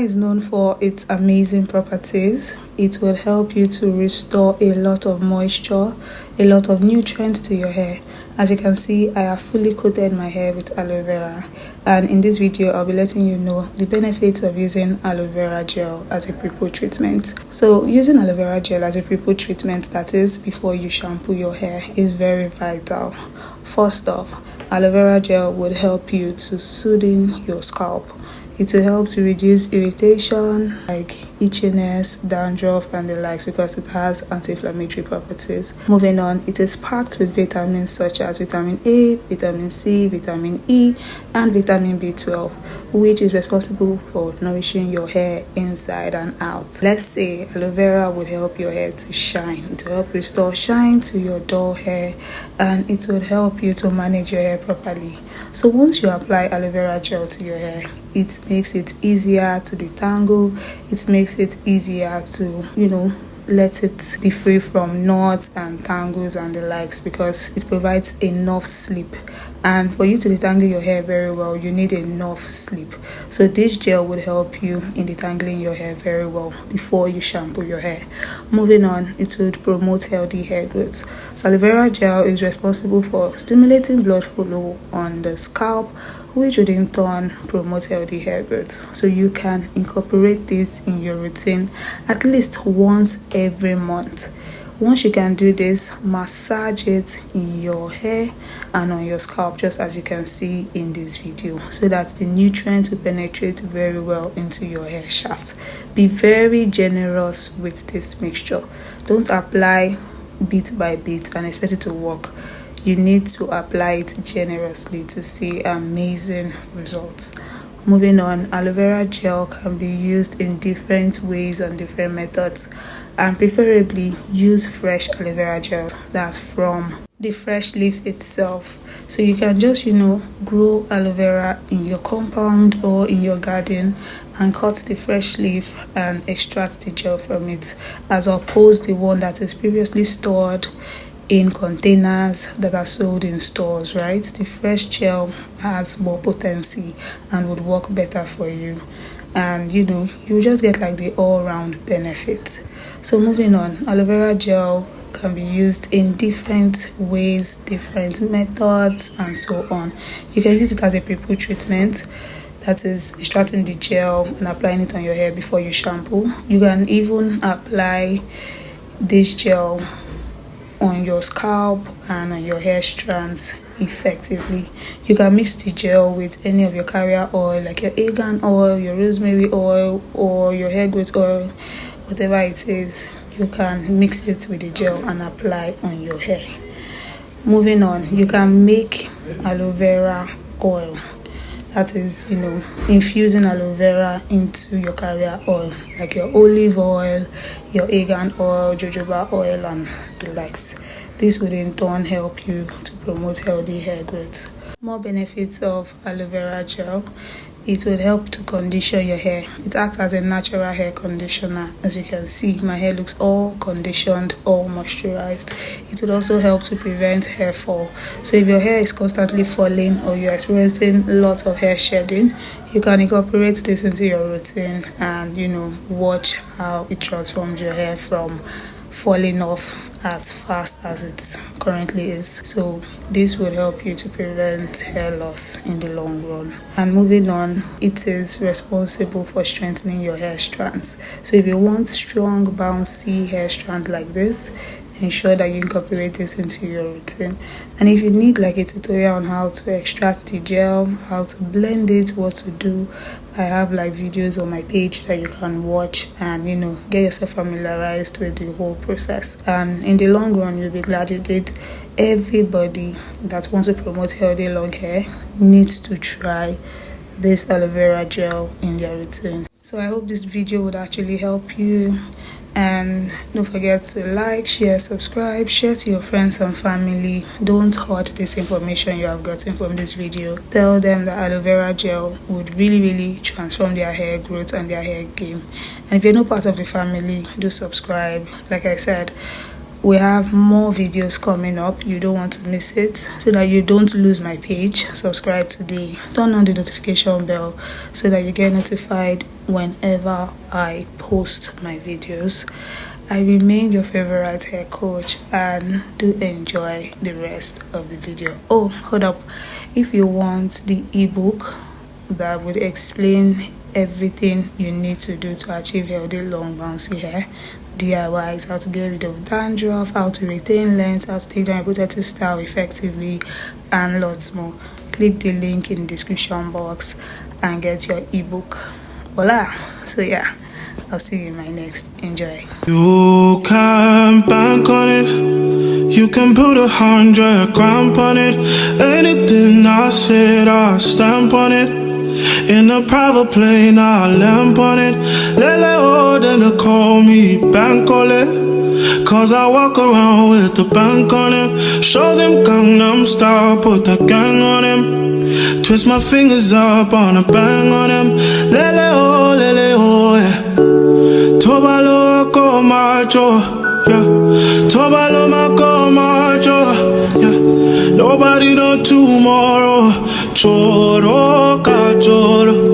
vera is known for its amazing properties. It will help you to restore a lot of moisture, a lot of nutrients to your hair. As you can see, I have fully coated my hair with aloe vera, and in this video I'll be letting you know the benefits of using aloe vera gel as a prepoo treatment. So using aloe vera gel as a prepoo treatment, that is before you shampoo your hair, is very vital. First off, aloe vera gel would help you to soothe your scalp. It will help to reduce irritation like itchiness, dandruff and the likes, because it has anti-inflammatory properties. Moving on, it is packed with vitamins such as vitamin A, vitamin C, vitamin E and vitamin B12, which is responsible for nourishing your hair inside and out. Let's say aloe vera would help your hair to shine. It will help restore shine to your dull hair, and it will help you to manage your hair properly. So once you apply aloe vera gel to your hair, it makes it easier to detangle. It makes it easier to, let it be free from knots and tangles and the likes, because it provides enough sleep. And for you to detangle your hair very well, you need enough sleep. So this gel would help you in detangling your hair very well before you shampoo your hair. Moving on, it would promote healthy hair growth. So aloe vera gel is responsible for stimulating blood flow on the scalp, which would in turn promote healthy hair growth. So you can incorporate this in your routine at least once every month. Once you can do this, massage it in your hair and on your scalp, just as you can see in this video, so that the nutrients will penetrate very well into your hair shaft. Be very generous with this mixture. Don't apply bit by bit and expect it to work. You need to apply it generously to see amazing results. Moving on, aloe vera gel can be used in different ways and different methods, and preferably use fresh aloe vera gel that's from the fresh leaf itself. So you can just grow aloe vera in your compound or in your garden and cut the fresh leaf and extract the gel from it, as opposed to the one that is previously stored in containers that are sold in stores, right? The fresh gel has more potency and would work better for you, and you just get like the all-round benefit. So moving on, aloe vera gel can be used in different ways, different methods and so on. You can use it as a prepoo treatment, that is extracting the gel and applying it on your hair before you shampoo. You can even apply this gel on your scalp and on your hair strands effectively. You can mix the gel with any of your carrier oil, like your argan oil, your rosemary oil, or your hair growth oil, whatever it is. You can mix it with the gel and apply on your hair. Moving on, you can make aloe vera oil. That is, infusing aloe vera into your carrier oil, like your olive oil, your argan oil, jojoba oil and the likes. This would in turn help you to promote healthy hair growth. More benefits of aloe vera gel: it will help to condition your hair. It acts as a natural hair conditioner. As you can see, my hair looks all conditioned, all moisturized. It will also help to prevent hair fall. So if your hair is constantly falling or you're experiencing lots of hair shedding, you can incorporate this into your routine and watch how it transforms your hair from falling off as fast as it currently is. So this will help you to prevent hair loss in the long run. And moving on, it is responsible for strengthening your hair strands. So if you want strong, bouncy hair strands like this, ensure that you incorporate this into your routine. And if you need like a tutorial on how to extract the gel, how to blend it, what to do, I have like videos on my page that you can watch and get yourself familiarized with the whole process. And in the long run, you'll be glad you did. Everybody that wants to promote healthy long hair needs to try this aloe vera gel in their routine. So I hope this video would actually help you. And don't forget to like, share, subscribe, share to your friends and family. Don't hoard this information you have gotten from this video. Tell them that aloe vera gel would really transform their hair growth and their hair game. And if you're not part of the family, do subscribe. Like I said, we have more videos coming up. You don't want to miss it. So that you don't lose my page, subscribe today, turn on the notification bell so that you get notified whenever I post my videos. I remain your favorite hair coach, and do enjoy the rest of the video. Oh, hold up, if you want the ebook that would explain everything you need to do to achieve healthy long bouncy hair, DIYs, how to get rid of dandruff, how to retain length, how to take down a protective style effectively, and lots more, click the link in the description box and get your ebook. Voila. So yeah, I'll see you in my next. Enjoy. You can bank on it, you can put 100 grand on it. Anything I said, I'll stamp on it. In a private plane, I'll lamp on it. Lele oh, then they call me Bankole, cause I walk around with the bank on him. Show them Gangnam Style, put the gang on him. Twist my fingers up on a bang on him. Lele oh, yeah. Tobalo ko macho, yeah. Tobalo mako macho, yeah. Nobody know tomorrow. Choro ka choro.